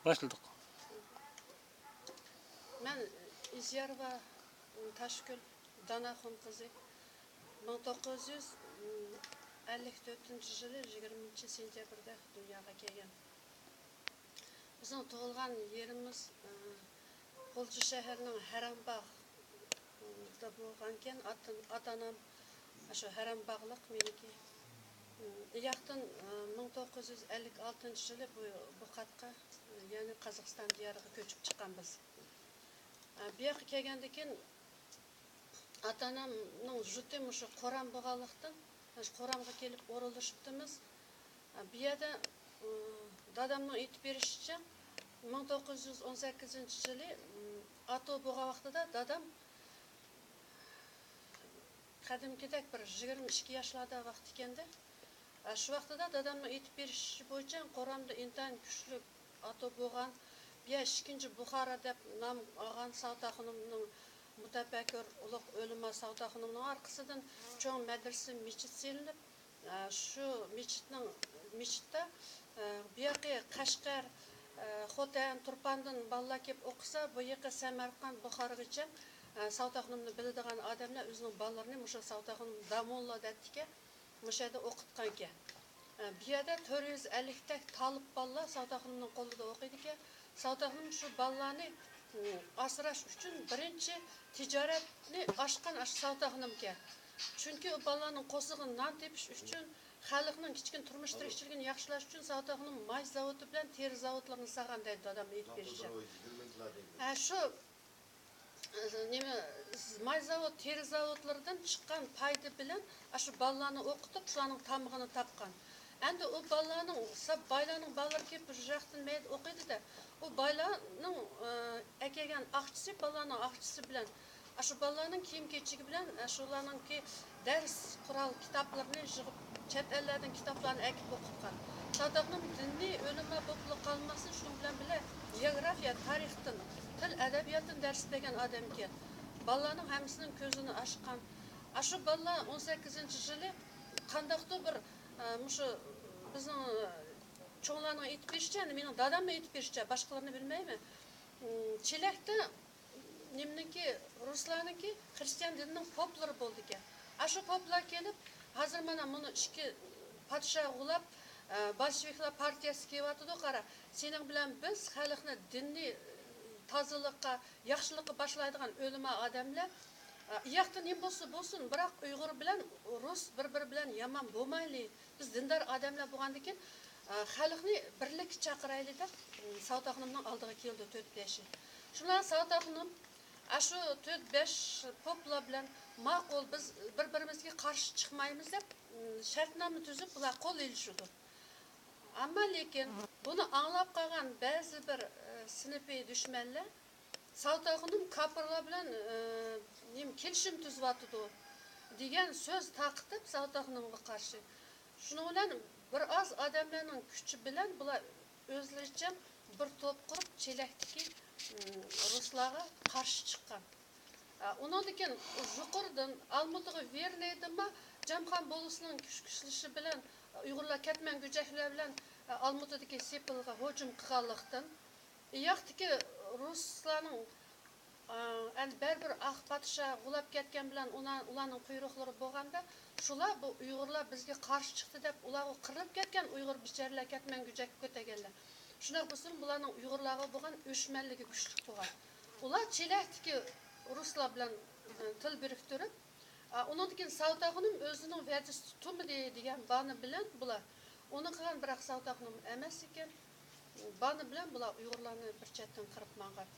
Başladık. Ben İzyarova Taşgül Danaxun kızı 1954 yılı 20 sentyabrda dünyaya kelgan. Bizning tug'ilgan yerimiz Qo'lchi shahrining Harambag'da bo'lgan ekan. Ota-onam shu Harambag'liq meniki. Yaqin 1956 yılı bu qatqa, ya'ni Qozog'iston diyoriga ko'chib chiqqanmiz. Bu yoqqa kelgandan keyin ota-onamning juti shu Qoram bo'lganlikdan, shu Qoramga kelib o'ralishibdimiz. Bu yerda dadamning aytib berishicha 1918 yılı ato bo'lgan vaqtida dadam qadimgidek bir 22 yoshlarda vaqt ekanda, shu vaqtida dadamning aytib berishi bo'yicha Qoramda intayin kuchli ato bo'lgan. Ya 2. Buxara deb nom olgan Savdaxonimning mutafakkir ulug' o'lima Savdaxonimning orqasidan cho'ng madrasa mechit selinib, shu mechitda bu yoqqa Qashqar, Xotan, Turpandan bolalar kelib o'qisa, bu yoqqa Samarqand, Buxorogacha Savdaxonimni biladigan odamlar o'zining bolalarini o'sha Savdaxonim Damolla dediki, o'sha yerda o'qitgan ekan. Bu yerda 450 tak talib bolalar Savdaxonimning qo'lida o'qiydi ekan. Savdaxonim shu bolalarni asrash uchun birinchi tijoratni ochgan Savdaxonim ekan. Chunki u bolalarning qo'sig'ini non tepish uchun, xalqning kichkin turmush tirikchiligini yaxshilash uchun Savdaxonim may zavodi bilan teri zavodlarini saqlan deydi odam aytib berishicha. Shu may zavod, teri zavodlaridan chiqqan payda bilan shu bolalarni o'qitib, ularning tamog'ini topgan. Endi u bolalarning, baylarning bolalari kelib bir yoqdan mayda o'qiydi-da, u baylarning akagan aqchisi, bolalarning aqchisi bilan shu bolalarning kiyim-kechigi bilan shularningki dars qurol kitoblarini yig'ib, chet ellardan kitoblarni akib o'qitgan. Savdaxonim diniy o'lima bo'lib qolmasin, shu bilan geografiya, tarixdan, til, adabiyotdan dars bergan odam ekan. Bolalarning hammasining ko'zini ochgan. Shu bolalar 18 yili qandaqdir bir shu bizning cho'nglarning aytib berishicha, mening dadamning aytib berishicha, boshqalarni bilmayman. Chelakda nimniki ruslarniki xristian dinining poplari bo'ldi ekan. Shu poplar kelib, hozir mana buni ikki podshoh ulab Bolsheviklar partiyasi kelyapti, qara. Sening bilan biz xalqni dinni tozalikqa, yaxshilikqa boshlaydigan o'lima odamlar, yoqda nima bo'lsin, biroq Uyg'ur bilan Rus bir-biri bilan yomon bo'lmayli. Biz dindor odamlar bo'lgandan keyin xalqni birlikka chaqiraylik deb Savdaxonimning oldiga keldi 4-5 yil. Shundan Savdaxonim shu 4-5 poplar bilan ma'qul, biz bir-birimizga qarshi chiqmaymiz deb shartnoma tuzib, ular qo'l elishdi. Ammo lekin buni anglab qolgan ba'zi bir sinfiy dushmanlar Savdaxonim kapirlar bilan kelishim tuzyapti degan so'z taqib Savdaxonimga qarshi. Shuning bilan bir oz odamlarning kuchi bilan bular o'zlaricha bir to'p qurib Chelakdagi ruslarga qarshi chiqqan. Undan keyin yuqoridan Almataga verneydimi, Jamxon bo'lisining kuch-kuchlishi bilan Uyg'urlar ketman go'jaklar bilan Almatadagi Sepilga hujum qilganlikdan, yoqdagi ruslarning bir aq podshoh g'ulab ketgan bilan ularning quyruqlari bo'lganda, shular bu Uyg'urlar bizga qarshi chiqdi deb ularga qirilib ketgan Uyg'ur bicharalar ketman go'jak ko'taganlar. Shunday bo'lsin, bularning Uyg'urlarga bo'lgan o'shmanligi kuchli bo'lgan. Ular Chelakdagi ruslar bilan til biriktirib, undan keyin Savdaxonim o'zining va'dasi tutmadi degan bani bilan bular uni qilgan, biroq Savdaxonim emas ekan. Bani bilan bular Uyg'urlarni bir chetdan qirib mang'an.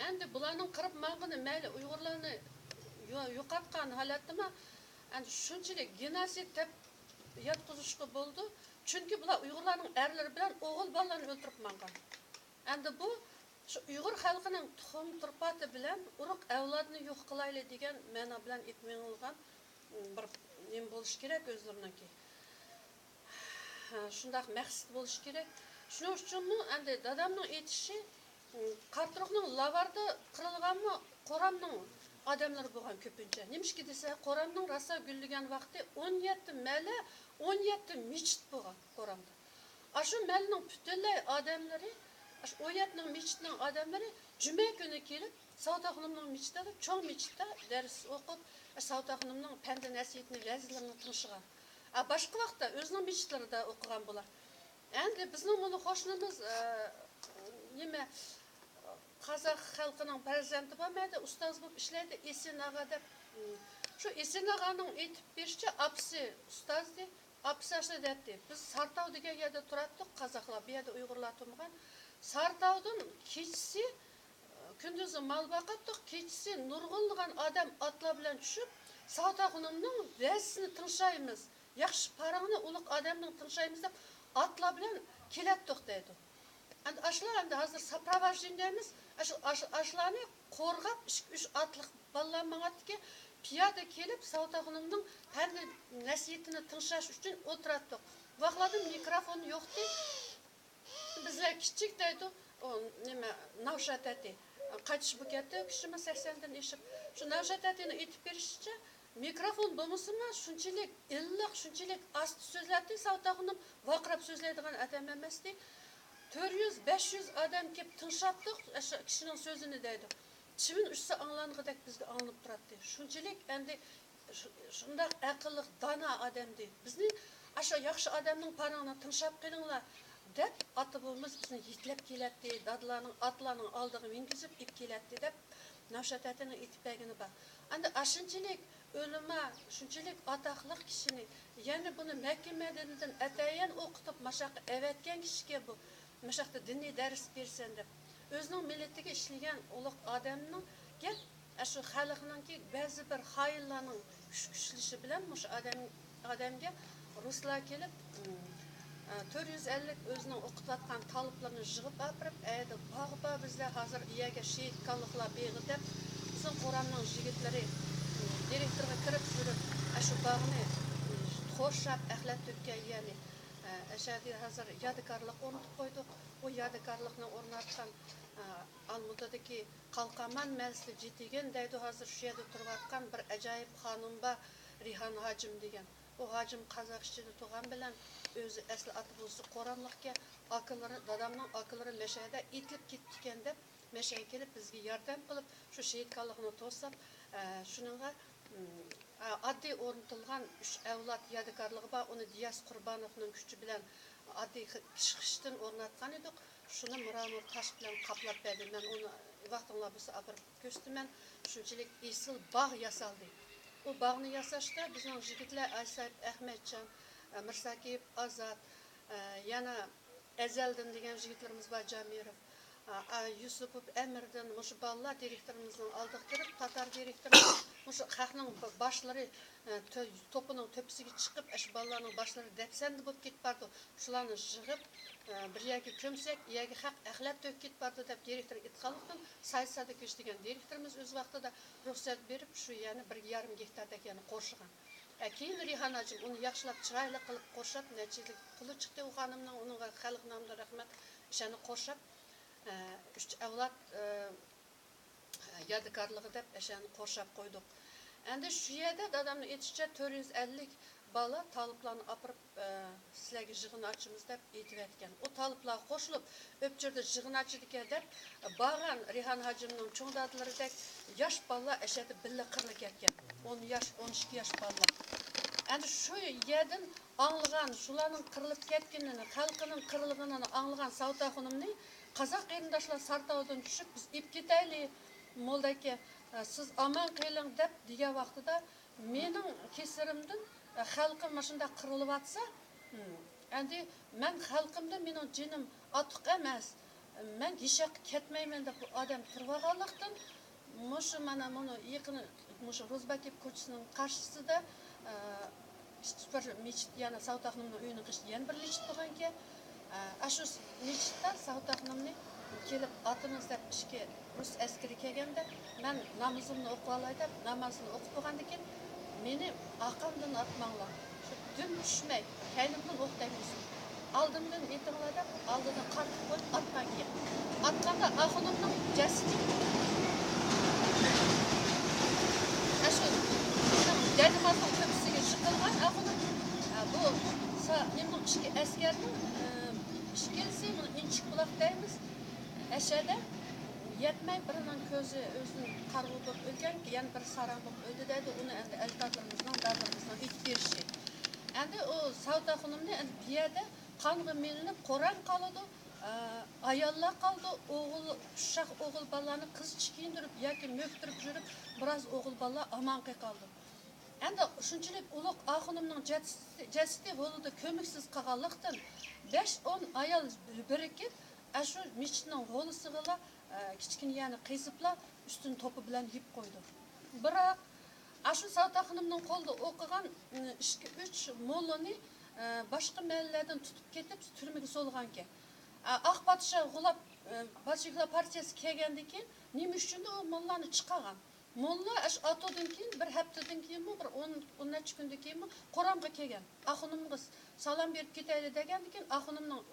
Endi bularning qirib mang'ini mayli Uyg'urlarni yo'qotgan holatdimi, endi shunchalik genosid deb yotqizishga bo'ldi. Chunki bular Uyg'urlarning erlari bilan o'g'il bolalarni o'ldirib mang'an. Endi bu shu Uyg'ur xalqining tuxum turpati bilan urug' avlodni yo'q qilaylik degan ma'no bilan aytmoqilgan bir nima bo'lish kerak o'zlariniki. Shundaq maqsad bo'lish kerak. Shuning uchunmi endi dadamning aytishi, Qarturuqning lavarda qirilganmi Qoramning odamlari bo'lgan ko'pincha. Nimishki desa, Qoramning rosa gullagan vaqti 17 mala, 17 mechit bo'lgan Qoramda. Shu malning butunlay odamlari O yerning mechitning odamlari juma kuni kelib, Savdoxonimning mechitida, cho'ng mechitda dars o'qib, Savdoxonimning pandi nasihatini, vazirlarini tingishgan. Boshqa vaqtda o'zining mechitlarida o'qigan bo'lar. Endi bizning buni qo'shnimiz nima Qozoq xalqining farzandi bo'lmaydi, ustoz bo'lib ishlaydi, Esin og'a deb. Shu Esin og'aning aytib berishicha, apsi ustozdi, apsi ashla dedi. Biz Sartov degan yerda turardik, qozoqlar, bu yerda Uyg'urlar turmagan. Sartovdan kechisi kunduzi mal boqatdik, kechisi nurg'unlagan odam otlar bilan tushib, Savdoxonimning vazisini tinchaymiz. Yaxshi parangni ulug' odamning tinchaymiz deb otlar bilan kelatdik deydi. Endi ashlar endi hozir saprovojdeniyamiz, ashlarni qo'rg'ab 2-3 otliq bolalar mang'atdiki, piyoda kelib Savdoxonimning pandi nasihatini tinshash uchun o'tirardik. Vaqtlarda mikrofon yo'qdi. Bizlar kichik deydi, o nima Navshat ati qaytish bo'lganda kishimi 80dan eshib, shu Navshat atini aytib berishicha, mikrofon bo'lmasimi, shunchalik illiq, shunchalik asti so'zlardi, Savdoxonim vaqirab so'zlaydigan odam emasdi. 400-500 odam kelib tinshatdik, o'sha kishining so'zini deydi. Chimin uchsa anglangandek bizga anglab turadi. Shunchalik endi shunday aqlli, dana odamdi. Bizni o'sha yaxshi odamning parangini tinshab qilinglar deb ota-bobamiz bizni yetlab keladi, dadlarning otlarning oldiga mingizib ip keladi deb Navshat atining itibagini bor. Endi ashunchalik o'lima, shunchalik atoqli kishini, yana buni Makka Madinadan atayin o'qitib mashaqqa avatgan kishiga bu mashaqda diniy dars bersin deb o'zining millatiga ishlagan ulug' odamning gap shu xalqninki ba'zi bir xoinlarning kuchlishi bilan o'sha odamga ruslar kelib 450 o'zining o'qitayotgan taliblarni yig'ib olib, "Ayda bog'ba bizlar hozir iyaga shehid qilliqlar beg'i" deb bizning Qur'onning yigitlari direktorga kirib yurib, shu bog'ni xo'shab axlat to'kkan, ya'ni ashadi hozir yodikorlik o'rnatib qo'ydik. O yodikorlikni o'rnatgan Almutadagi Qalqaman masjidi jetigan deydi, hozir shu yerda turayotgan bir ajoyib xonim bor, Rihan Hojim degan. O Hojim qozoq ichida tug'an bilan o'zi asli oti bo'lsa Qoramliqga akalari, dadamning akalari mashayda itilib ketgan deb mashaga kelib bizga yordam qilib, shu shehidlikni to'sab, shuningga oddiy o'rnatilgan 3 avlod yodikorligi bor, uni Diyas Qurbonovning kuchi bilan oddiy qishdan o'rnatgan edik. Shuni Miramur tosh bilan qaplab berdim. Men uni vaqtinglar bo'lsa olib ko'rsataman. Shunchalik esil bog' yasaldi. O bog'ni yasashda bizning yigitlar Aysab Ahmedjon, Mirsakib Azat, yana Azaldan degan yigitlarimiz bor, Jamirov, Yusupov Amirdan, o'sha bolalar direktorimizning oldiga kirib, Tatar direktorimiz o'sha xalqning boshlari to'pining to'pisiga chiqib, o'sha bolalarning boshlari depsandi bo'lib ketib bordi. Shularni yig'ib bir yerga ko'msak, yerga haq axlat to'kib ketib bordi deb direktor itqalibdan Saysada ko'ch degan direktorimiz o'z vaqtida ruxsat berib, shu yana 1,5 gektarda yana qo'shgan. Keyin Rihan Hojim uni yaxshilab chiroyli qilib qo'shib, nechilik puli chiqdi u xonimning, uningga xalq nomidan rahmat, ishani qo'shib 3 avlod yodikorligi deb ishani qo'shib qo'ydik. Endi shu yerda dadamning aytishicha 450 bola taliblarni olib sizlarga yig'in ochimiz deb aytib aytgan. O taliblar qo'shilib o'pchirda yig'in ochdikan deb borgan Rihan Hojimning cho'ng dadlaridek yosh bolalar ashada billa qirilib ketgan. 10 yosh, 12 yosh bolalar. Endi shu yerdan anglagan, shularning qirilib ketganini, xalqining qirilganini anglagan Savdoxonimning qozoq qarindoshlar Sartovdan tushib biz ip ketaylik, moldaki siz aman qiling deb degan vaqtida mening kesarimdan xalqim mashunda qirilib atsa, endi men xalqimda mening jinim atiq emas, men yashab ketmayman deb odam turganlikdan mushu mana buni yaqin mushu Rozbakib ko'chasining qarshisida bir mechit, yana Savdoxonimning uyini qishgan bir mechit bo'lganki, shu mechitda Savdoxonimning kelib atimiz deb ishga rus askari kelganda men namozimni o'qib olay deb namozini o'qib bo'lgandan keyin meni aqamdan atmanglar. Shu dum tushmay, kaynimdan o'qdaymiz. Oldimdan etinglar deb oldidan qartib qo'yib atgan keyin. Atganda Axunimning jasadi shu dadimizning ko'pisiga chiqilgan Axunim. Bu nimning ichki askarning ish kelsa, buni inchik buloq deymiz. Әшәдә yetmey birinin közü özünün kargı bulup ölgen ki yani bir saran bulup öldü dedi onu endi eltatlarımızdan dadlarımızdan hiçbir şey. Endi o savda hanımını endi bir yerde kanğı milinip koran kalıdı. Ayalla kaldı, oğul, uşak oğul ballarını kız çıkıyındırıp, yaki möktürüp jürüp, biraz oğul ballar amanqı kaldı. Endi şunçilik uluk ahınımның cesidi oludu kömüksüz kağallıqtın 5-10 ayal birikip, aşu miçinin oğlusıgıla kiçkin yani qıysıpla üstün topu bilen yip koydu. Bırak, aşu Savda hanımның kolda okuğan 2-3 mollani başka mellerden tutup ketip türmege solgan ki. Aq Batışa gulap Batışıkla partiyası kelgendeki neme üçün o mollаны çıkagan. Molla aş atodan keyin bir haftadan keyinmi, bir 10 neçe kundan keyinmi Qoramga kelgan. Axunumga salam berip ketayli degandan keyin axunumning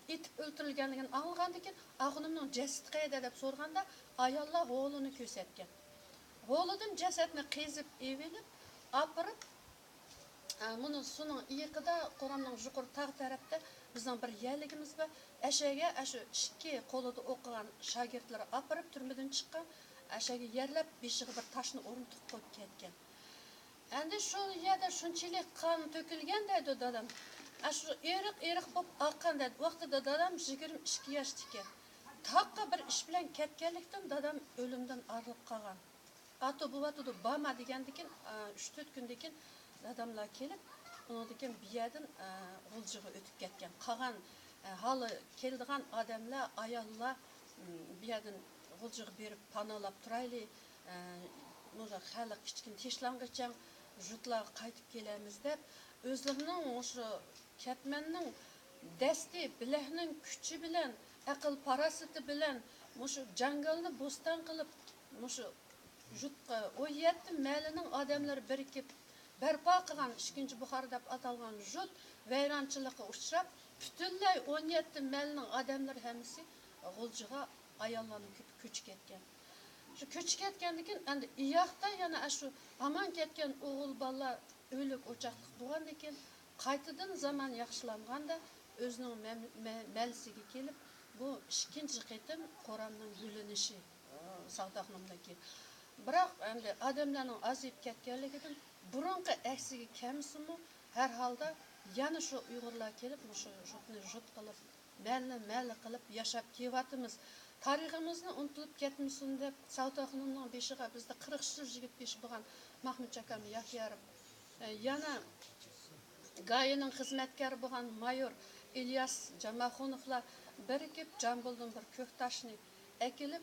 etib o'ltirilganligini anglagandan keyin axunumning jasadi qayerda deb so'rganda ayollar o'g'lini ko'rsatgan. O'g'lidan jasadni qezib evilib, apirib bunu suning iyiqida Qoramning yuqori tag' tarafda bizning bir yerligimiz bor. Ashaga ashu ikki qo'lida o'qigan shogirdlar apirib turmadan chiqqan. Aşağı yerlep beşiği bir taşını oruntup koyup ketken. Endi şu yerde şunçilik kan tökülgen dedi dadam. Aşı erik bop akkan dedi. Vaxtida dadam 22 yaştaki. Takka bir iş bilen ketkenlikten dadam ölümden arılıp kalgan. Atı bu vatıda bama degendikin 3-4 gündekin dadamlar kelip onu deken bir yerden olcuğu ötüp ketken. Kalan halı keldiğen adamlar, ayallar bir yerden olcuğu berip panalap turaylı. Mıza xalq kichkin teşlangıçan jutlar qaytib kelamiz deb özlerinin o'sha ketmanning dasti bilahning kuchi bilan aql parasiti bilan o'sha jangalni bo'ston qilib o'sha jutqa o yetti malining odamlari birikib barpo qilgan 2 Buxor deb atalgan jut vayronchilikqa uchrab butunlay 17 malining odamlari hammasi g'uljiga ayollarning ko'chib ketgan. Şu köçük etkendikin, endi iyaqda yana şu aman ketken oğul balla ölük ocaqlıq boğan eken, qaytıdan zaman yaxşılanğanda özünün məlisiga kelip, bu 2-ci qitim Qoramның gülünüşü Savda hanımdaki. Biroq endi adamlarning azayıp ketkenligidan burunqi aksiga kamsimi, her halda yana şu Uyg'urlar kelip, şu jutni jut qilib, məlni qilib yaşap kevatimiz. Tariximizni unutulup ketmesin deb Savda hanımның beşiğe bizde 40 yigit beşi bo'lgan Mahmud akam Yaxyarov. Yana Gayining xizmatkari bo'lgan mayor İlyas Jamaxonovlar birikib Jambuldan bir ko'ktaşni ekilib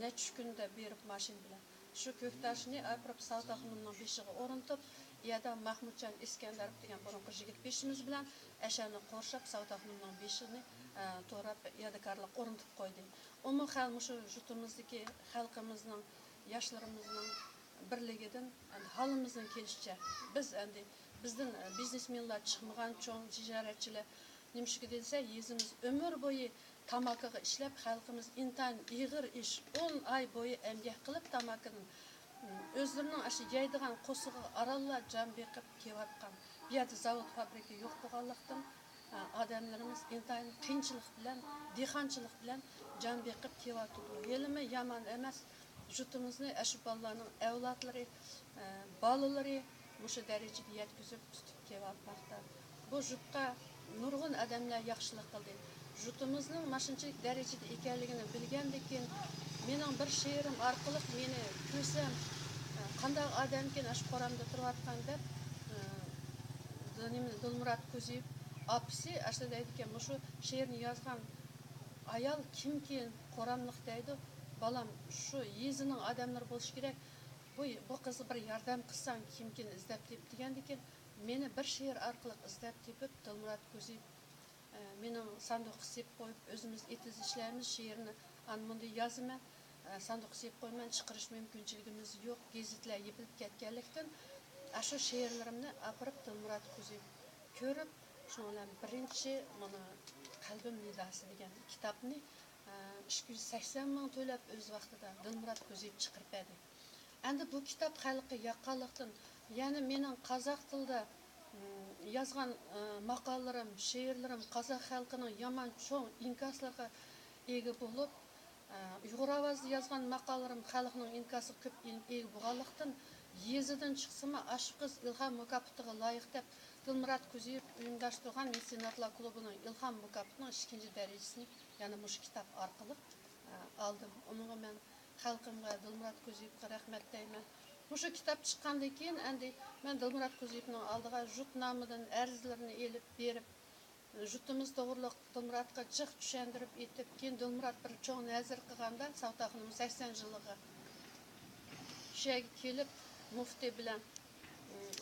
necha kunda berib mashin bilan. Shu ko'ktaşni aprab Savda hanımның beşiğe o'rintib, yada Mahmudjon Iskandarov degan burunqi yigit beshimiz bilan ashani qorshab Savda hanımның beşigini to'rab yadikarlik o'rintib qo'ydi. Umum şu jutumuzdaki halkımızın, yaşlarımızın birligidan halımızın kelişçe biz endi bizden biznesmenler çıkmagan çoğun ticaretçiler nimşiki dese yüzümüz ömür boyu tamakıga işlep halkımız intan iğir iş 10 ay boyu emgek kılıp tamakının özlerinin aşı yaydıgan kosuğu aralla can bekip kevatkan bir yerde zavod fabrika yok boğallıktan adamlarımız intayın qiyinchilik bilan, dehqonchilik bilan can bekip kevatıdı. Yelimi yaman emas, jutumuzni aşı ballarning avlodlari, balaları muşu derecede yetkizip tutup kevatmakta. Bu jutqa nurg'un adamlar yaxshilik qildi. Jutumuzning mashinchilik derecede ekanligini bilgandan mening bir she'rim orqali meni ko'rsam qanday odamkin aşı Qoramda turayotgan deb Dilmurat Ko'ziyev apisi aslında deydiken şu şiirini yazgan ayal kimkin Qoramliq deydi. Balam şu yezinin adamlar bo'lish kerak. Bu qizni bir yordam qilsang kimkin izlab deb degandikin meni bir she'r orqali izlab tepib Dilmurat Ko'ziyev meni sanduq sepib qo'yib o'zimiz etiz ishlaymiz she'rini anmunda yozaman sanduq sepib qo'yman chiqarish mumkinchiligimiz yo'q gazetlar yepilib ketganlikdan shu she'rlarimni apirib Dilmurat Ko'ziyev ko'rib şundan birinci mana Qalbim nidası degan kitapni 280 ming to'lab o'z vaqtida Dilmurat Ko'ziyev chiqarib berdi. Endi bu kitap xalqqa yoqqanlikdan, ya'ni mening qozoq tilida yozgan maqolalarim, she'rlarim qozoq xalqining yomon cho'ng inkoslarga ega bo'lib, Uyghur avazda yazgan maqalalarım xalqning inkası köp egi buğalıqtın yezidan çıksıma aşı kız İlham mükafatıga layık dep Dilmurat Kuziyev uyumdaştırgan mesenatlar klubunun İlham mükafatının 2. derecesini yani muş kitap arkalı aldım. Onunla ben xalqımga Dilmurat Kuziyevga rahmet deyman. Muşu kitap çıkkandan keyin endi men Dilmurat Kuziyevning aldıga jut namıdan erzlerini elip berip jutumuz doğruluq Dilmuratga jiq düşendirip etip keyin Dilmurat bir çoğun nazir qilganda Savtaxonim 80 yıllığı şey kelip mufti bilen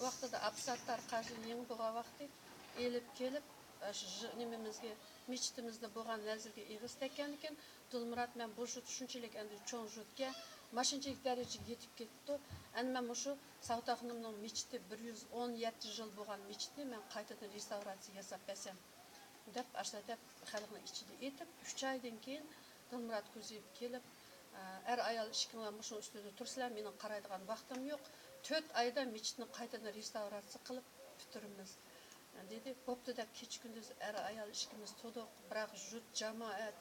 vaqtida Absattar Qajini yeng buğa vaqti elip kelip nimemizge meçitimizde buğan nazirge eğiz tekkendiken Dilmurat men bu jut şunçilik endi çoğun jutga maşinçilik derece yetip ketdi. Endi men şu Savtaxonimning meçiti 117 yıl buğan meçitini men qaytadan restauratsiya yasap besem dep aşağı dep xalqning içinde etip 3 aydan keyin Dilmurat Kuziyev kelip er ayal işkiňler muşun üstüde tursizlar mening qaraydigan vaqtim yo'q. 4 ayda meçitni qaytadan restauratsiya qilib bitirimiz. Dedi, boptu dep keç gündüz er ayal işkimiz to'diq, biroq jut jamoat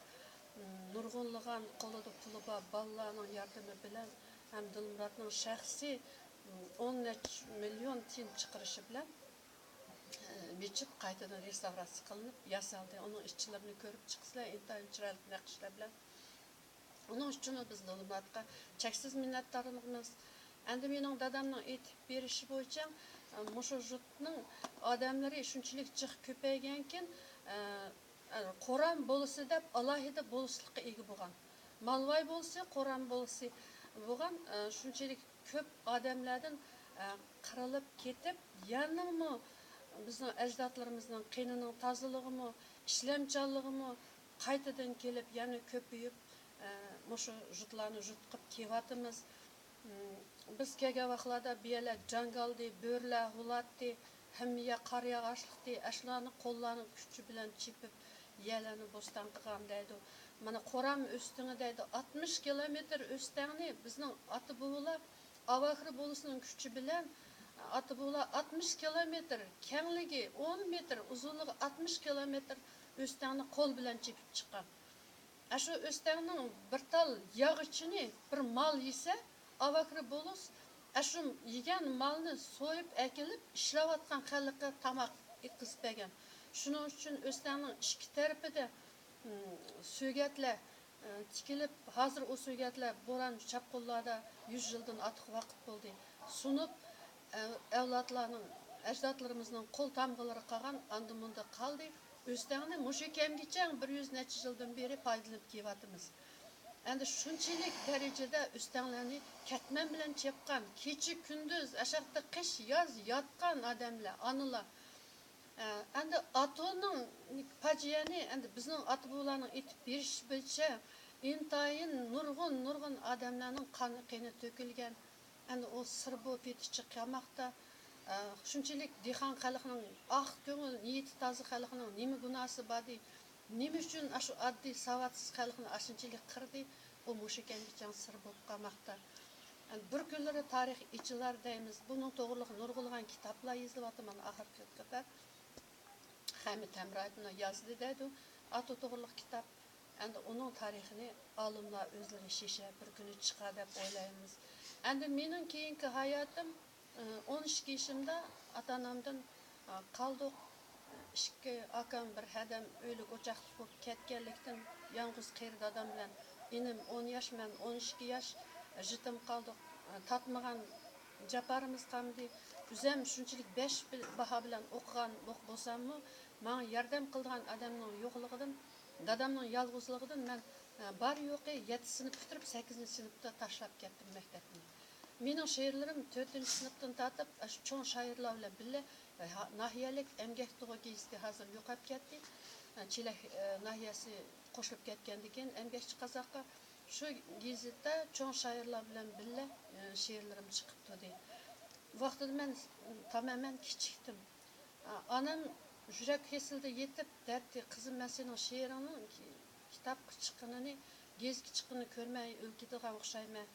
nurg'unlagan qo'lida puli bor bolalarning yordami bilan ham Dilmuratning shaxsiy 10 milyon tiyin chiqarishi bilan meçit qaytadan restauratsiya qilinib yasaldi. Onun işçilerini ko'rib chiqsizlar, intayin chiroyli naqshlar bilan. Onun uchun biz Dilmuratga cheksiz minnatdorligimiz. Endi mening dadamning aytib berishi bo'yicha mushu jutning odamlari shunchalik jiq ko'paygankin Qo'ram bo'lsa deb alohida bo'lishlikqa ega bo'lgan. Malvay bo'lsa, Qo'ram bo'lsa bo'lgan shunchalik ko'p odamlardan qirilib ketib, yanimi bizning ajdodlarimizning qinining tozaligimi, ishlamchanligimi qaytadan kelib, yana ko'payib mushu jutlarni jutqib kevatimiz. Biz kelgan vaqtlarda biyalar jangaldi, bo'rlar hulatdi, himiya qaryag'ashlikdi, ashlarni qo'llarni kuchi bilan chepib yerlarni bo'ston qilgan deydi. Mana Qo'ram o'stini deydi 60 kilometr o'stangni bizning ota bobolar avahri bo'lisining kuchi bilan ota bobolar 60 kilometr kengligi 10 metr, uzunligi 60 kilometr o'stangni qo'l bilan chepib chiqqan. Shu o'stangning bir tal yog'ichini bir mal yesa avakri bo'lus shu yegan malni so'yib akilib ishlayotgan xalqqa tamoq yetkazib bergan. Shuning uchun o'stangning ikki tarafida so'gatlar tikilib, hozir o so'gatlar bo'ron chapqullarda 100 yildan ortiq vaqt bo'ldi. Sunib avlodlarning, ajdodlarimizning qo'l tamg'ilari qolgan, endi bunda qoldi. O'stangni mushu kamgacha 100 necha yildan beri foydalanib kelyapmiz. Endi shunchalik darajada o'stanglarni katman bilan chepgan, kecha kunduz ashaqda qish yoz yotgan odamlar, onalar. Endi atoning fojiyani endi bizning ota-bobolarning aytib berish bo'yicha intayin nurg'un odamlarning qoni to'kilgan. Endi o sir bo'lib yetichi qamoqda shunchalik dehqon xalqining ko'ngil niyati toza xalqining nima gunohi bor, nima uchun shu oddiy savodsiz xalqni shunchalik qirdi, bu mushikangacha sir bo'lib qolmoqda. Bir kunlari tarix ichilar deymiz. Buning to'g'riliq nurg'ulg'an kitoblar yozilyapti. Mana oxirgi kitoblar Hamid Hamroyevning yozdi deydi. Ato to'g'riliq kitob. Endi uning tarixini olimlar o'zlari shisha bir kuni chiqadi deb o'ylaymiz. Endi mening keyingi hayotim 12 yaşımda ata-onamdan qoldik. Ikki akam bir hadam o'lik o'chaqli bo'lib ketganlikdan yolg'iz qiyri dadam bilan inim 10 yaş, men 12 yaş jitim qoldik. Tatmagan japarimiz qamdi. O'zim shunchalik 5 baho bilan o'qigan bo'lsammi, menga yordam qilgan odamning yo'qligidan, dadamning yolg'izligidan men bar yo'qi 7 sinf bitirib 8 sinfda tashlab ketdim maktabni. Mening she'rlarim 4 sinfdan tortib, shu cho'ng shoirlar bilan birga nahiyalik emgak to'g'ri gezitga hozir yo'qolib ketdi. Chelak nahiyasi qo'shilib ketgandan keyin emgakchi qozoqqa shu gezitda cho'ng shoirlar bilan birga she'rlarim chiqibdi dedi. Vaqtida men tamamen kichikdim. Onam yurak kesildi yetib, derdi qizim men sening she'ringni kitob chiqqanini, gezgi chiqqanini ko'rmay o'lkidigan o'xshayman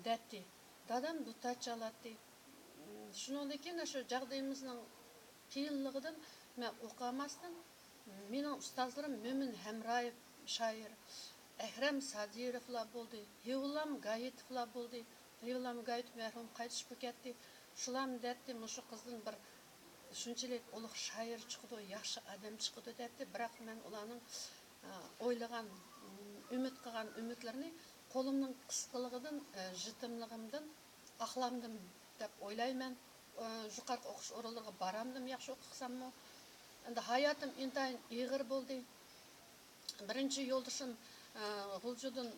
derdi. Dadam duta chaladi. Shuningdek shu jag'dayimizning qiyinligidan men o'qimasdim. Mening ustozlarim Mo'min Hamroyev shoir, Әхрәм Садировлар болды, Хевлам Гаитовлар болды. Хевлам Гаитов мәрхүм қайтып кетті. Шулам дәтті мұшы қыздың бір шунчалык улық шайыр чықты, яхшы адам чықты дәтті. Бірақ мен оларның ойлаған, үміт қылған үмітлеріне қолымның қысқылығыдан, жытымлығымдан ақламдым деп ойлаймын. Жұқарғы оқыш ораларға барамдым, яхшы оқысам мо. Енді hayatım intayın иғыр болды. Birinci yoldaşım Gulcu'dan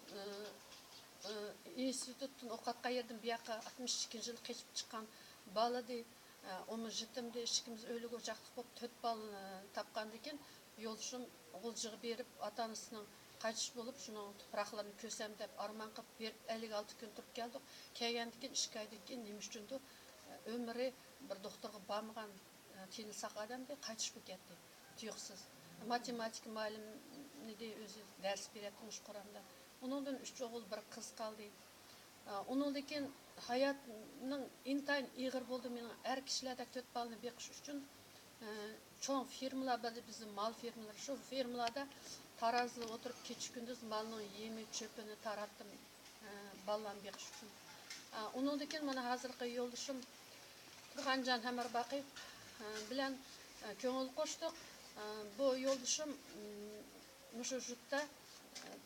institutun okatqa yerdim bir yaka 62 yıl geçip çıkan baladı. Onu jittimde işkimiz öylük ocaklık bolup 4 bal tapqandı eken yoldaşım Gulcu'ga berip atanısının kaçış bolup şunun tupraqlarını kösem dep arman qıp berip 56 gün turup geldik. Kelgendik eken 2 aydan keyin neme üçündü ömrü bir doktorga barmagan teni saq adam de kaçış bu ketdi. Tuyuqsız. Matematik müəllimini de özü dərs berətmiş Quramda. Onundan 3 oğul bir qız qaldı. Onundan hayatının intayın iğir boldu. Menin hər kişilərdə 4 balını beqiş üçün çoğun firmalar bəzi bizim mal firmaları. Şu firmalarda tarazlı oturup keçi gündüz malının yemi çöpünü tarattım ballan beqiş üçün. Onundan mana hazırkı yoldaşım Turgancan Hamarbaqi bilen köngül qoşduq. Bu yoldaşım muşu jutda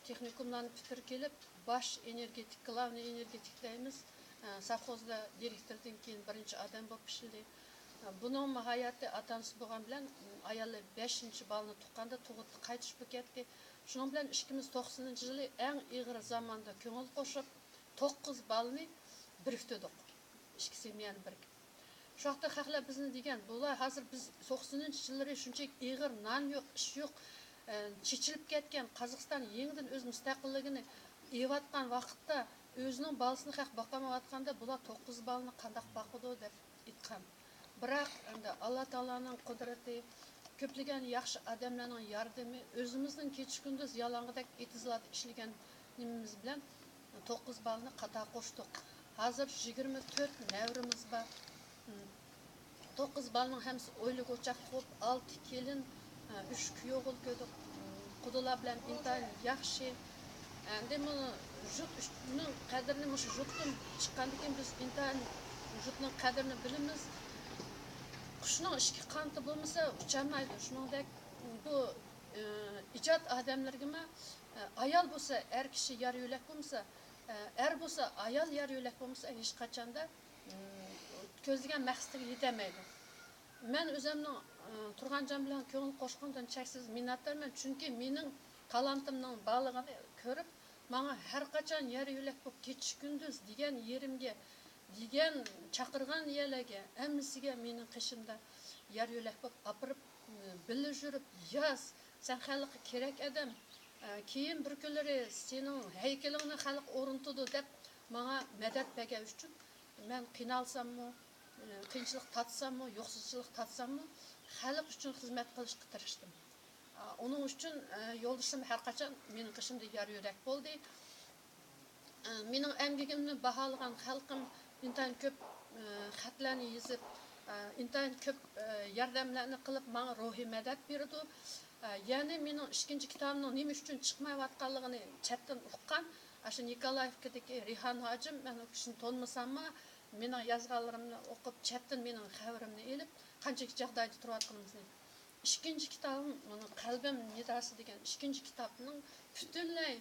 texnikumdan bitirip kelip baş energetik, главный energetik deyimiz savxozda direktordan keyin birinci adam bo'lib pishildi. Bunun hayatı atansı bo'lgan bilan ayoli 5-balını tuqqanda tug'utdi, qaytishib ketdi. Shuning bilan 2090-yılı eng ig'ir zamonda ko'ngil qo'shib 9 balını biriktirdik. İki semiyani biriktirdik. Şu haqda xalqlar bizni degan, bular hozir biz 90-yılları shunchaki ig'ir non yo'q, ish yo'q, chechilib ketgan Qozog'iston yengdan o'z mustaqilligini evatgan vaqtda o'zining bolasini haq boqamayotganda bular 9 balni qandaq boqidi deb aytgan. Biroq endi Alloh taolaning qudrati, ko'plagan yaxshi odamlarning yordami, o'zimizning kecha kunduz yalang'idek etizlarda ishlagan nimamiz bilan 9 balni qata qo'shdik. Hozir 24 nevrimiz bor. 9 balının hemsi oylu koçaklı olup 6 kelin, 3 kuyog olup gördük. Kudular bilen intayın yaxşı. Endi bunu jutun qadrini jutun çıkandıkken biz intayın jutun qadrini bilimiz. Kuşunun işki kantı bulmasa uçamaydı. Şunundaki bu icat adamlarına ayal bulsa er kişi yarı yölek bulmasa, er bulsa ayal yarı yölek bulmasa hiç kaçanda ko'zlagan maqsadiga yetamaydi. Men o'zimning Turganjon bilan ko'ngil qo'shgandan cheksiz minnatdorman, chunki mening talantimning borligini ko'rib, menga har qachon yer yo'lak bo'lib ketish kunduz degan yerimga, degan chaqirgan yerlarga, hammasiga mening qishimda yer yo'lak bo'lib opirib, birga yurib, "Yoz, sen xalqqa kerak adam. Keyin bir kunlari sening haykalingni xalq o'rnatadi" deb menga madad bergan uchun men qiynalsammi, qiyinchilik tatsam mı, yo'qsizchilik tatsam mı, xalq uchun xizmat qilishga tirishdim. Onun uchun yo'ldoshim har qachon mening qishimda yar yurak bo'ldi. Mening emgigimni baholagan xalqim intayin ko'p xatlarni yozib, intayin ko'p yordamlarni qilib menga ruhiy madad berdi. Ya'ni mening ikkinchi kitobimning nima uchun chiqmayotganligini chatdan uqqan, shu Nikolaevkadagi Rihan hojim, men u kishini tanımasammi, mening yozganlarimni o'qib chatdan mening xabarimni elib, qanchalik joyda turayotganimizni. İkinci kitabım, Qalbim Nidası degan ikinci kitabning butunlay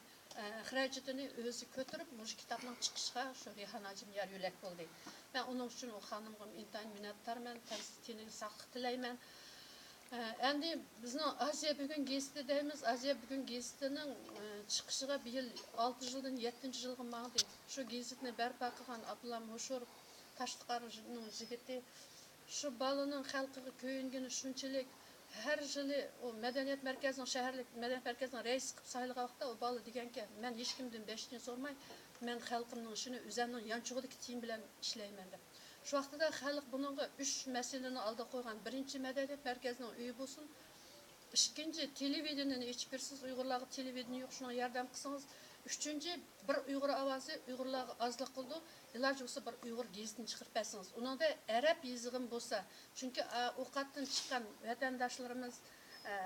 xarajatini o'zi ko'tarib, bu kitobning chiqishiga shu Rihan hojim yar yo'lak bo'ldi. Men uning uchun o xonimga intayin minnatdorman, tezlikni saqlıq tilayman. Endi bizning Aziya bugun gazeti deymiz. Aziya bugun gazetining chiqishiga bir yil 6 yildan 7 yilga maqdi. Shu gazetni barpo qilgan Abdullah Moshur Tashqarining yigiti shu balaning xalqiga ko'yingini shunchalik her yılı o medeniyet merkezinin, şehirlik medeniyet merkezinin reis qilib sayılgan vaqtda o bala deganki, men hech kimdan 5 yil sormay, men xalqimning shuni o'zimning yanchug'idagi tiyim bilan ishlayman deb. Şu vaqtda xalq buningga 3 masalani oldiga qo'ygan. Birinchi medeniyet merkezining uyi bo'lsin. İkinci televideniyani ichib bersiz, Uyg'urlarga televideniya yo'q, shunga yordam qilsangiz. Üçüncü bir Uyg'ur ovozi Uyg'urlarga ozlik qildi. İlaç olsa bir Uyg'ur gazetini chiqarib bersangiz. Uningda Arab yozig'im bo'lsa, chunki ovqatdan chiqqan vatandoshlarimiz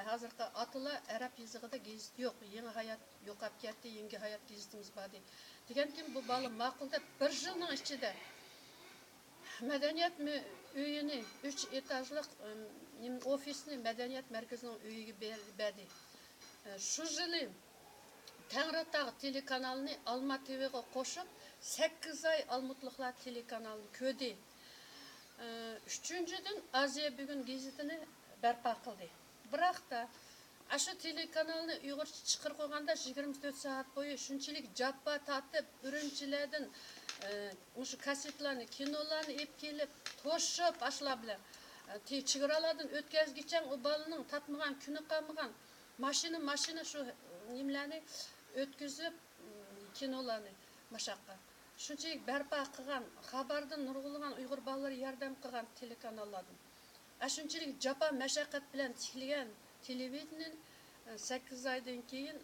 Hazırkı atıla Arap yazıqıda gezit yok. Yeni hayat yo'qolib ketdi, yangi hayat gezitimiz bor deydi. Degankin bu bola ma'qul deb bir yilning ichida madaniyat uyini 3 etajlik ofisni madaniyat markazining uyiga berdi. Shu yili Tangratağ telekanalini Alma TV'ga qo'shib 8 ay Almutluqlar telekanalini ko'rdi. Üçüncüdün Aziya Bugun gazetini barpo qildi. Biroq da shu telekanalni Uyg'urcha chiqarib qo'yganda 24 soat bo'yi shunchalik jabba tatib, Urumchilardan o'sha kasetlarni, kinolarni olib kelib, to'shib ashlar bilan chegaralardan o'tkazgicha u bolaning tatmagan, kuni qolmagan mashina shu nimalarni o'tkazib kinolarni mashaqqa. Shunchalik barpo qilgan, xabardan nurg'ulg'an Uyg'ur bolalari yordam qilgan telekanallardan. Shunchalik jabba mashaqqat bilan tikilgan televideniyaning 8 oydan keyin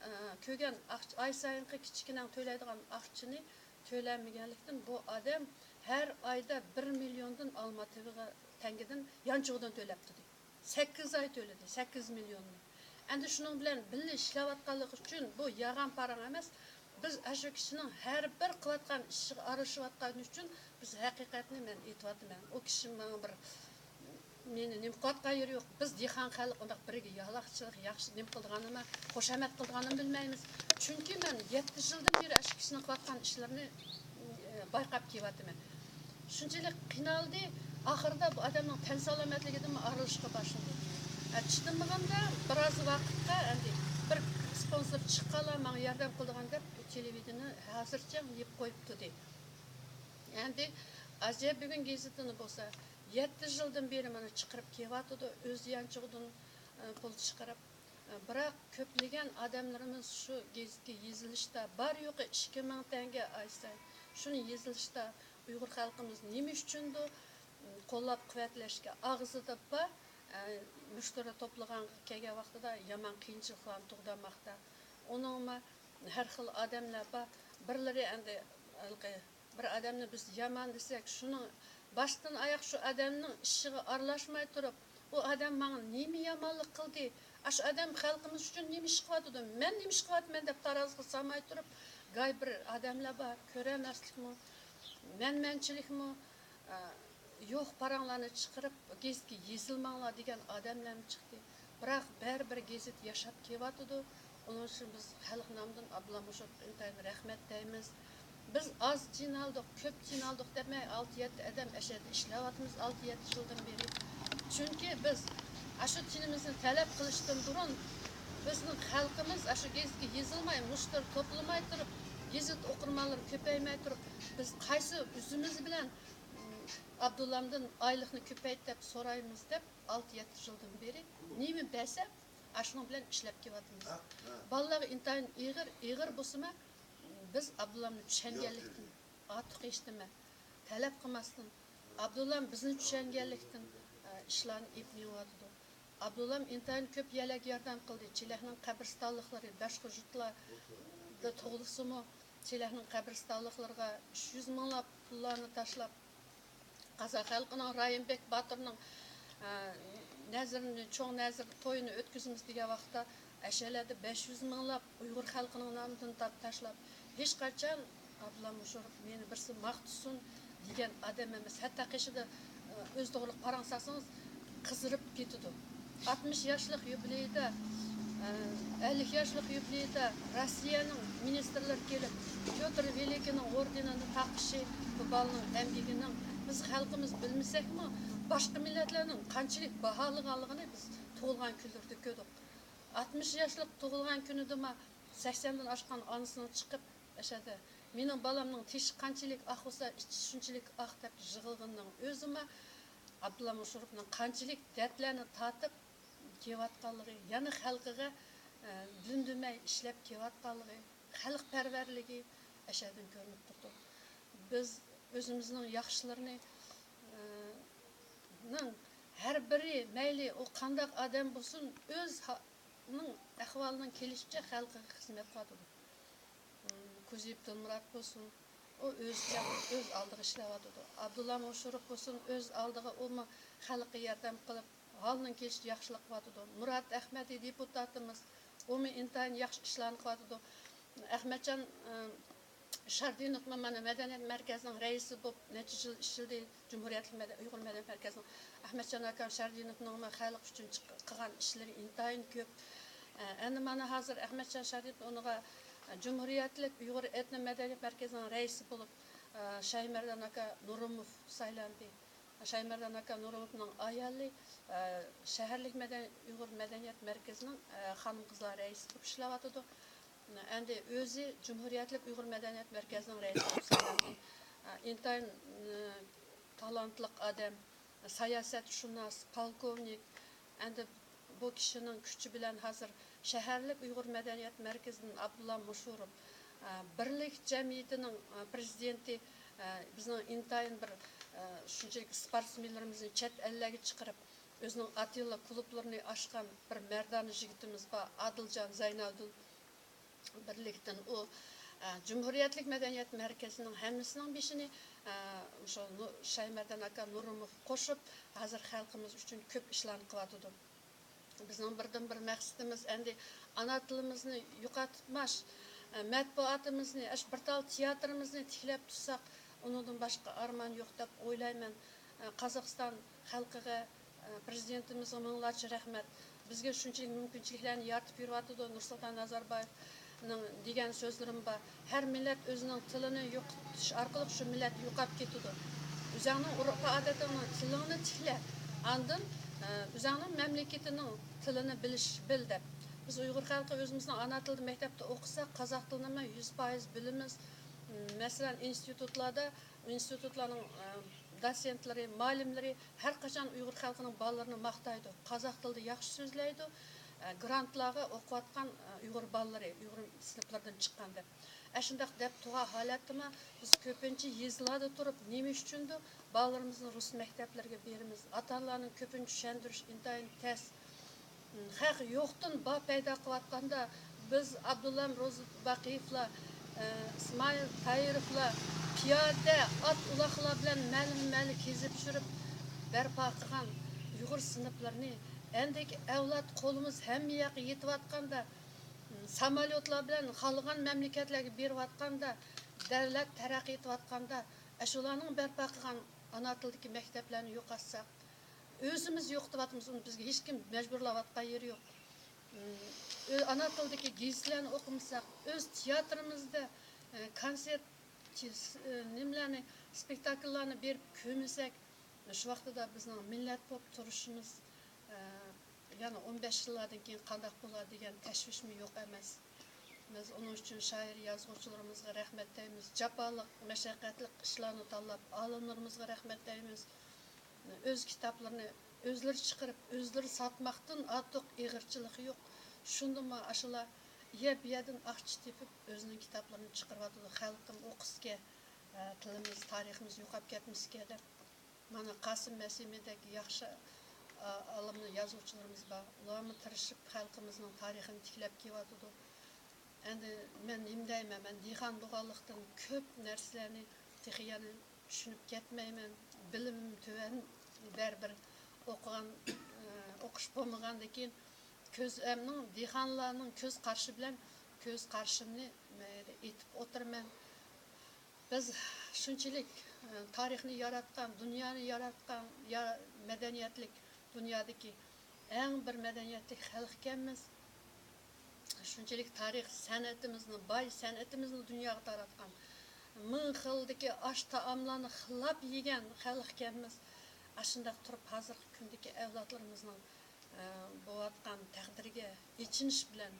ko'rgan ay sayinqi kichkina to'laydigan aqchini to'lamaganlikdan bu odam har oyda 1 milliondan Alma TV'ga tangadan yanchug'idan to'labdi. 8 oy to'ladi, 8 millionni. Endi shuning bilan birga ishlayotganligi uchun bu yag'an parang emas. Biz shu kishining har bir qilayotgan ishiga aralashayotgani uchun biz haqiqatni men aytyapman. O kishi menga bir meni nim qilgan yeri yo'q. Biz dehqon xalq undaq biriga yalaqchilik yaxshi nim qilganini, qo'shamat qilganini bilmaymiz. Chunki men 7 yildan beri shu kishining qilayotgan ishlarini bayqab kelyapman. Shunchalik qiynaldi, oxirida bu odamning tan salomatligidan aralashishga boshladi. Chiqmaganda biroz vaqtga endi bir sponsor chiqqanlar menga yordam qilgan deb televideniyani hozircha yeb qo'yibdi deydi. Endi Aziya Bugun gazetini bo'lsa 7 yildan beri mana chiqarib kelyapti, o'z yanchug'idan pul chiqarib. Biroq ko'plagan odamlarimiz shu gazetga yozilishda bor yo'qi 2000 tanga aysa, shuni yozilishda Uyg'ur xalqimiz nima uchundir qo'llab-quvvatlashga og'zida bor müşteri toplagan kelgan vaqtida yomon qiyinchiliklarni tug'dirmoqda. Uningmi har xil odamlar bor. Birlari endi bir odamni biz yomon desak, shuni boshdan oyoq shu odamning ishiga aralashmay turib, u odam menga nima yomonlik qildi? Shu odam xalqimiz uchun nima ish qilyapti? Men nima ish qilyapman deb taroziga solmay turib, g'oy bir odamlar bor. Ko'ramaslikmi? Menmanchilikmi? Yo'q paranglarni chiqarib gazetga yozilmanglar degan odamlar chiqdi. Biroq bir gazet yashab kelyapti. Onun uchun biz xalq nomidan Abdulla Mushurov intayin rahmat deymiz. Biz az jinaldik, ko'p jinaldik demay 6-7 odam ashada ishlayapmiz 6-7 yildan beri. Chunki biz shu tinimizni talab qilishdan burun bizning xalqimiz shu gazetga yozilmay, mushtar toplamay turib, gazet o'qirmonlari ko'paymay turib, biz qaysi o'zimiz bilan Abdullamdan aylıqni ko'payt deb so'raymiz deb 6-7 yildan beri nima bersa, shuning bilan ishlab kelyapmiz. Bolalar intayin ig'ir bo'lsa-ma, biz Abdullamni tushunganlikdan, ortiq eshitma, talab qilmasdan, Abdullam bizni tushunganlikdan ishlarni epmeyapti. Abdullam intayin ko'p yalak yordam qildi. Chilahning qabristonliklari, boshqa yurtlarda tug'ilsimi, Chilahning qabristonliklariga 300 minglab pullarni tashlab Qazoq xalqining Rayonbek Baturning nazrini, cho'ng nazir to'yini o'tkazamiz degan vaqtda ashalarda 500 minglab Uyg'ur xalqining nomidan tashlab, hech qachon Abdulla Mushurov meni birsi maqtusun degan odam emas. Hatto qishida o'z to'g'ri parang solsangiz qizirib ketadi. 60 yoshlik yubileyda, 50 yoshlik yubileyda Rossiyaning ministrlari kelib, Pyotr Velikiyning ordenini taqishi, bu bolaning emgigining biz xalqimiz bilmasakmi, boshqa millatlarning qanchalik baholanganligini biz tug'ilgan kunlarda ko'rdik. 60 yoshlik tug'ilgan kunida 80 dan oshgan onasini chiqib ashada mening bolamning tishi qanchalik oq bo'lsa, ichi shunchalik oq deb yig'ilganning o'zima Abdulla Mushurovning qanchalik dardlarni tatib kelayotganligi, yana xalqiga dundumay ishlab kelayotganligi, xalqparvarligi ashadan ko'rinib turdi. Biz o'zimizning yaxshilarini har biri mayli u qanday odam bo'lsin, o'zining ahvolining kelishicha xalqiga xizmat qiladi. Kuzib Dilmurod bo'lsin, o o'z oldiga ishlayotdi. Abdulla Mushurov bo'lsin, o'z oldiga u xalqqa yordam qilib halının kelişi yaxşılık qılatıdı. Murat Ahmedi deputatımız, o intayın yaxşı işlerini qılatıdı. Ahmetcan Şardinov mana Medeniyet Merkezi'nin reisi bu neçə yıl işledi Cumhuriyetli Uyghur Medeniyet Merkezi'nin Ahmetcan Akan Şardinov'un xalq üçün qılğan işleri intayın köp. Endi mana hazır Ahmetcan Şardinov onuğa Cumhuriyetli Uyghur Etno Medeniyet Merkezi'nin reisi bulup Şaymerdan Aka Nurumov saylandı. Şaymerdan Aka Nurumov'un ayarlı şehirlik Uyghur Medeniyet Merkezi'nin hanım kızlar reisi bulup işlevatıdı. Endi özü Cumhuriyetlik Uyghur Medeniyet Merkezi'nin reisi bulup saylandı. İntayın talantlık adam, siyasetşunas, polkovnik, endi bu kişinin küçü bilen hazır şehirlik Uyghur Medeniyet Merkezi'nin Abdullah Muşurov, Birlik Cemiyeti'nin prezidenti bizning intayın bir shunchalik sportsmenlarimizning chet ellarga chiqarib o'zining Atilla klublarini ochgan bir mardona yigitimiz bor Adiljon Zaynaldin birlikdan u Cumhuriyetlik Medeniyet Merkezi'nin hemmisining beshini o'sha Shaymardan aka Nurumov qo'shib hozir xalqimiz uchun ko'p ishlarni qilyotdi. Bizning birdan bir maqsadimiz endi ana tilimizni yo'qotmash, matbuotimizni, bir tal teatrimizni tiklab tutsak, ondan başqa arman yo'q deb o'ylayman. Qozog'iston xalqiga prezidentimiz minglarcha rahmat. Bizga shunchalik mumkinchiliklarni yaratib beryapti. Nursulton Nazarboyevning degan so'zlarim bor. Har millat o'zining tilini yo'qotish orqali shu millat yo'qolib ketadi. O'zining urf odatini, tilini tikla. Andın o'zining mamlakatining tilini bil deb. Biz Uyg'ur xalqi o'zimizning ana tilida maktabda o'qisak, qozoq tilini 100% bilamiz. Mesela institutlarning dosentlari, muallimlari har qachon Uyg'ur xalqining bolalarını maqtaydi. Qozoq tilida yaxshi so'zlaydi. Grantlarga o'qiyotgan Uyg'ur bolalari, Uyg'ur sinflardan chiqqan deb. Shundaq deb turgan holatda biz ko'pincha yezlarda turib, nima uchundir bolalarimizni rus maktablariga beramiz. Ota-onalarning ko'pincha tushundirish intayin tez. Haq yo'qdan ba paydo qilayotganda biz Abdullah Rozbaqiyevlar İsmail Tayirovlar piyoda at uloqlar bilan ma'lum kezib yurib barpo qilgan Uyg'ur sinflarini endiki avlod qo'limiz hamma yoqqa yetayotganda samolyotlar bilan xalqan mamlakatlarga berayotganda davlat taraqqiy etayotganda shularning barpo qilgan ana tildagi maktablarni yo'qotsak o'zimiz yo'qotyapmiz, uni bizga hech kim majburlayotgan yeri yo'q. Ana tildagi gazetlarni o'qimasak, o'z teatrimizda konsert nimalarni spektakllarni berib ko'msak, shu vaqtida bizning millat bo'lib turishimiz yana 15 yillardan keyin qanday bo'ladi degan tashvishmi yo'q emas. Biz onun uchun shoir yozuvchilarimizga rahmat deymiz. Jafoliq, mashaqqatli ishlarni tanlab, olimlarimizga rahmat deymiz. O'z kitoblarini o'zlari chiqarib, o'zlari sotmoqdan ortiq ig'irchilik yo'q. Shundami ashular yeb-yedim aqchi tepib o'zining kitoblarini chiqaryapti. Xalqim o'qisga, tilimiz, tariximiz yo'qolib ketmasga deb. Mana Qasim Masimidagi yaxshi olimli yozuvchilarimiz bor. Ularni tirishib xalqimizning tarixini tiklab kelyapti. Endi men nima deyman, men dehqon bo'lganlikdan ko'p narsalarni texiyani tushunib ketmayman. Bilimim tuvan, baribir o'qish bo'lmagandan keyin ko'zimning dehqonlarning ko'z qarashi bilan ko'z qarashimni aytib o'tiraman. Biz shunchalik tarixni yaratgan, dunyoni yaratgan madaniyatlik dunyodagi eng bir madaniyatli xalq ekanmiz. Shunchalik tarix san'atimizni, boy san'atimizni dunyoga taratgan. Ming xildagi osh taomlarni xilab yegan xalq ekanmiz. Shunday turib hozirgi kundagi avlodlarimizning bo'layotgan taqdiriga ichinish bilan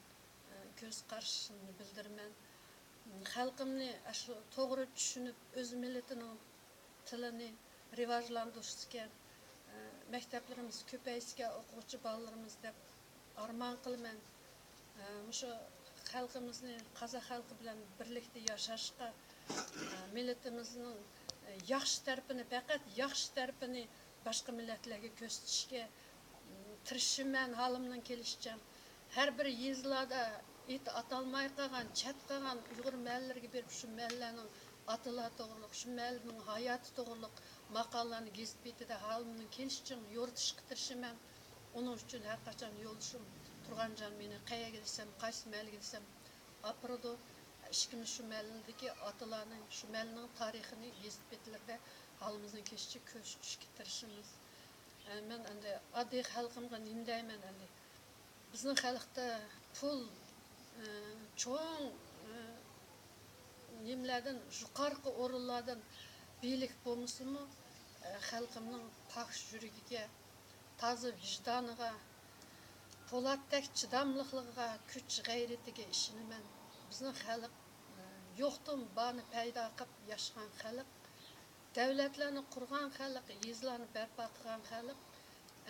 ko'z qarashimni bildiraman. Xalqimni shu to'g'ri tushunib, o'z millatining tilini rivojlantirishga, maktablarimiz ko'payishga, o'quvchi bolalarimiz deb armon qilaman. Shu xalqimizni, qozoq xalqi bilan birlikda yashashga, millatimizning yaxshi tarafini, faqat yaxshi tarafini boshqa millatlarga ko'rsatishga tirishman halimdan kelishicha. Har bir yezlarda atalmay qolgan, chat qolgan Uyg'ur mahallalariga berib shu mahallaning atalari to'g'riliq, shu mahallaning hayoti to'g'riliq maqolalarni gazet betida halimdan kelishicha yoritishga tirishman. Onun üçün her kaçan yoluşum turgan can meni kaya gitsem, qaysı mel gitsem apırdı. İşkimiz şu melindeki atılarının, şu melinin tarihini yazıp betilerde halımızın keşçi köşkü tirişimiz. Men andi addiy halkımga nima deyman andi. Bizning xalqda pul çoğun nimalardan yuqorqi o'rinlardan bilik bo'lmasimi xalqimning pok yuragiga, toza vijdoniga, po'latdek chidamliqligiga, kuch g'ayratiga ishonaman. Bizning xalq yo'qdan borni paydo qilib yashagan xalq, davlatlarni qurgan xalq, yezlarni barpo qilgan xalq.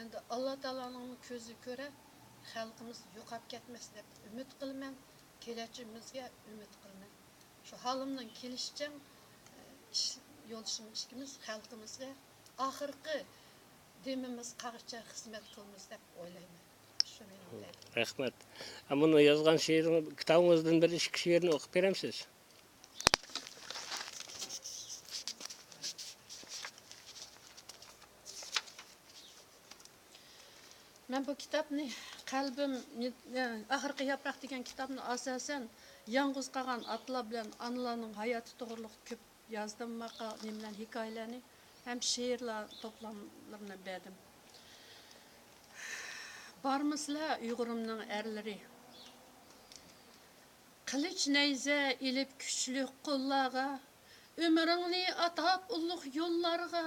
Endi Alloh taoloning ko'zi ko'ra xalqimiz yo'qolib ketmas deb umid qilaman. Kelajagimizga umid qilaman. Shu halimdan kelishcha yo'lishimiz ikkimiz xalqimizga oxirgi demimiz qag'icha xizmat qilamiz deb o'ylayman. Shu meni o'ylayman. Rahmat. Bunu yazgan şiirin kitabınızdan bir iki şiirini okup veremsiz? Ben bu kitapni kalbim ahırkı yaprak degan kitapni asasen yalnız kalan atlar bilen analarning hayatı to'g'riliq köp yazdım maqa nimlen hikayelerini hem şiirler toplamlarını berdim. Barmısla Uyg'urimning erleri. Kılıç neyze ilip küçlü qo'llarga, ömrüngni atap ulug' yo'llarga,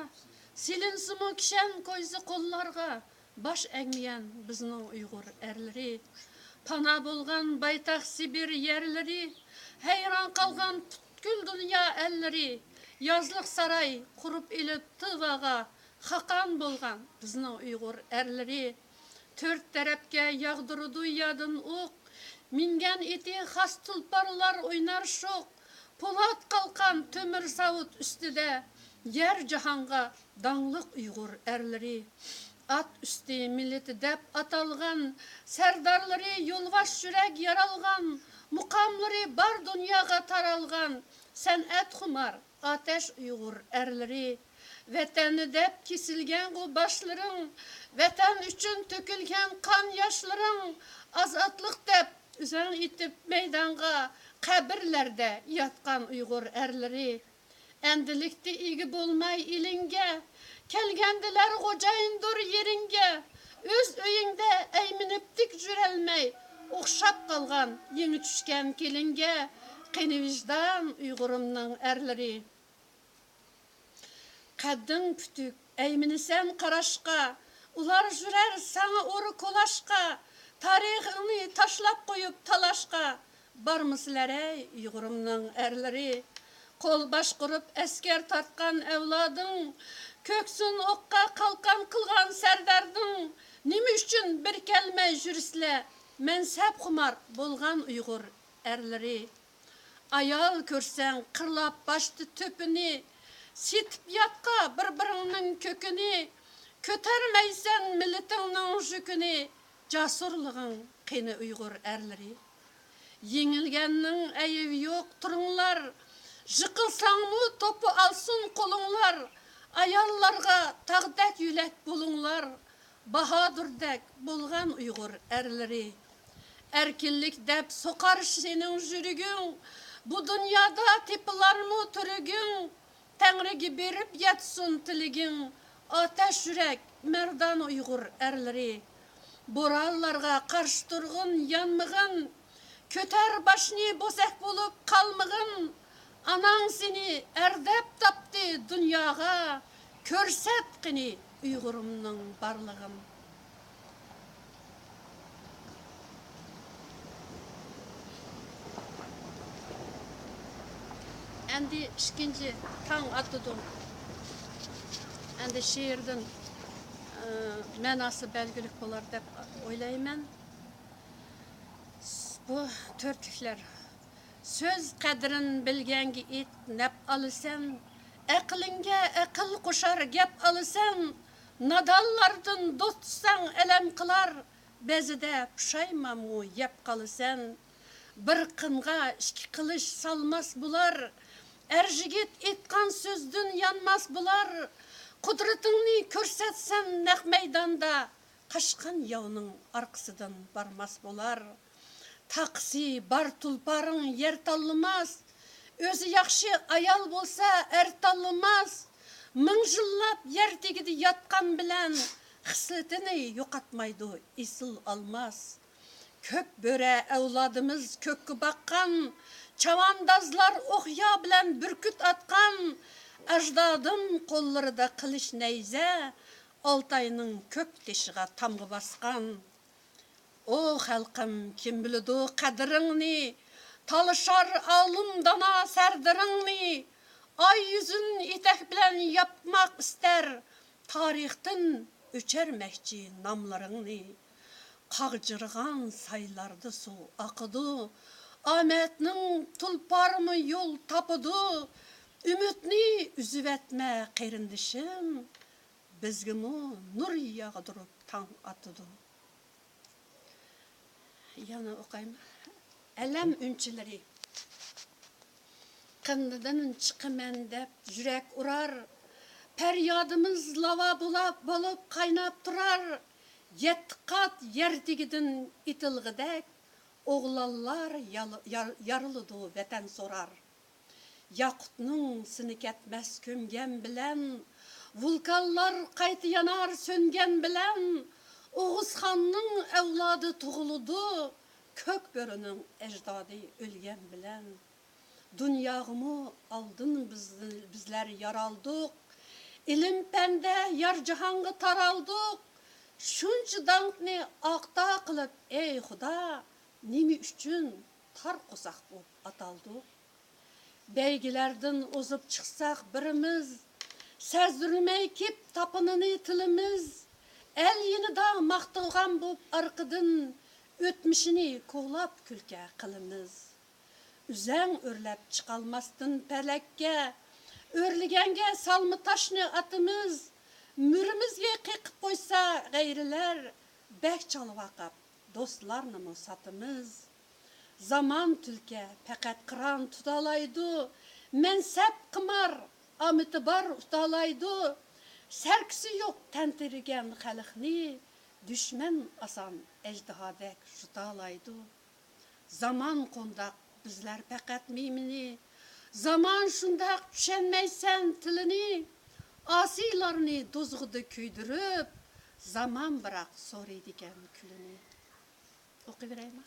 silinsimi kishan ko'yzi qo'llarga, baş egmeyen bizning Uyg'ur erleri. Pana bo'lgan baytaq Sibir yerleri, hayron qalgan butkul dünya elleri, yazlık saray qurib ilib tıvaga, xaqan bo'lgan bizning Uyg'ur erleri. Tört tarafga yağdırdı yadın o'q, mingan eti xas tulparlar oynar şoq, polat qalqan tömür savut üstüde, yer jahanga dangliq Uyg'ur erleri. At üstü milleti dep atalgan, serdarları yolvaş yürek yaralgan, mukamları bar dünyaga taralgan, san'at xumar ateş Uyg'ur erleri. Vatani dep kesilgen bu başların, vatan üçün tökülgen kan yaşların, azatlık dep üzerine itip meydanga, kabirlerde yatkan Uyg'ur erleri. Endilikti igi bulmay ilinge, kelgendiler kocayndur yeringe, öz öyünde eyminiptik jürelmey, okşap kalgan yeni düşken kelinge, qeni vicdan Uyg'urimning erleri. Qadding pütük, eyminisen qarashqa, ular jurer sana oru kolaşqa, tarixini taşlap koyup talaşqa, barmısılar ey Uyg'urimning erleri. Kol baş kurup esker tartkan evladın, köksün okka kalkan kılgan serdardın, nimi üçün bir kelme jürisle, mensep xumar bolgan Uyg'ur erleri. Ayal körsen kırlap baştı töpünü, sitip yatka bir-birinin kökünü, kötermeysen milletinin jükünü, jasurlığın qeni Uyg'ur erleri. Yengilgennin eyvi yok turunlar, jıkılsan mı topu alsın kolunlar, ayallarga tağdak yülek bulunlar, bahadurdek bolgan Uyg'ur erleri. Erkinlik dep sokar senin jürügün, bu dünyada tipilar mı türügün, Tengri'gi berip yatsın tiligin, ateş yürek merdan Uyg'ur erleri. Borallarga karşı turgun yanmıgın, köter başını bozak bulup kalmıgın, anan seni erdep taptı dünyaga, körset qini Uyg'urimning barlig'in. Endi ikinci tang atıdım. Endi şiirden manası belgilik bolar dep o'ylayman. Bu törtükler. Söz qadrin bilgengi it nep alısan, aqlinga aql qo'shar gap alısan, nadallardan do'stsan elem qilar, bezide pushaymamu yep qalısan, bir qinga ikki qilish salmas bular, erjigit etkan sözdün yanmas bular, kudretini körsetsen nek meydanda, Kaçkan yavның arkasıdan barmas bolar. Taksi bar tulparın yer tanımaz. Özü yaxşı ayal bolsa er tanımaz. Ming yıllap yer tegidi yatkan bilen xisletini yo'qotmaydi isil almaz. Kök böre evladımız kökkü bakkan, çavandazlar oxya bilen bürküt atkan, ajdadım kolları da kılıç neyze, Altay'nın kök deşiğe tamgı baskan. O halkım kim bilidu kadırını, talışar alım dana serdirini, ay yüzün itek bilen yapmak ister, tarihtin öçermekçi namlarını. Qağcırğan saylarda su akıdı, Ahmet'nin tulparımı yol tapıdı, Ümitni üzüp etme qeyrindişim, Bizgimi nur yağdırıp taң atıdı. Yana okuyayım. Elem ünçileri. Qındıdan çıkımen dep yürek urar, Peryadımız lava bulup kaynap durar, Yetti kat yer digidin itilgidek, Oğlallar yarılıdı vatan sorar. Yakut'nun sinik etmez kömgen bilen, Vulkanlar kayti yanar söngen bilen, Oğuzhan'ın evladı tuğuludu, Kök börünün ecdadı ölgen bilen. Dünyağımı aldın bizler yaraldık, İlim pende yar cihangı taraldık, Şunca dankni aqta qılıp ey Xuda, Nemi üçün tar qosaq bolup ataldık. Beygilerden ozup çıksak birimiz, Sezdirmey kip tapınını tilimiz, El yeni da maqtılgan bolup arqıdın, Ötmişini koğlap külke qılımız. Üzen örlep çıkalmastın pelekke, Örligenge salmı taşını atımız, Mürümüzge qıqıp koysa gayriler, Bek çalvaqap dostlarını mı satımız. Zaman tülke pekat kıran tutalaydı, Mensep kımar amitibar utalaydı, Serkisi yok tentirigen xalıqni, Düşmen asan ecdihadek jutalaydı. Zaman kondak bizler pekat mimini, Zaman şundak düşenmeysen tilini, Asilarını dozgudu küydürüp, Zaman bırak soruydigen külünü. Okuyvereyim mi?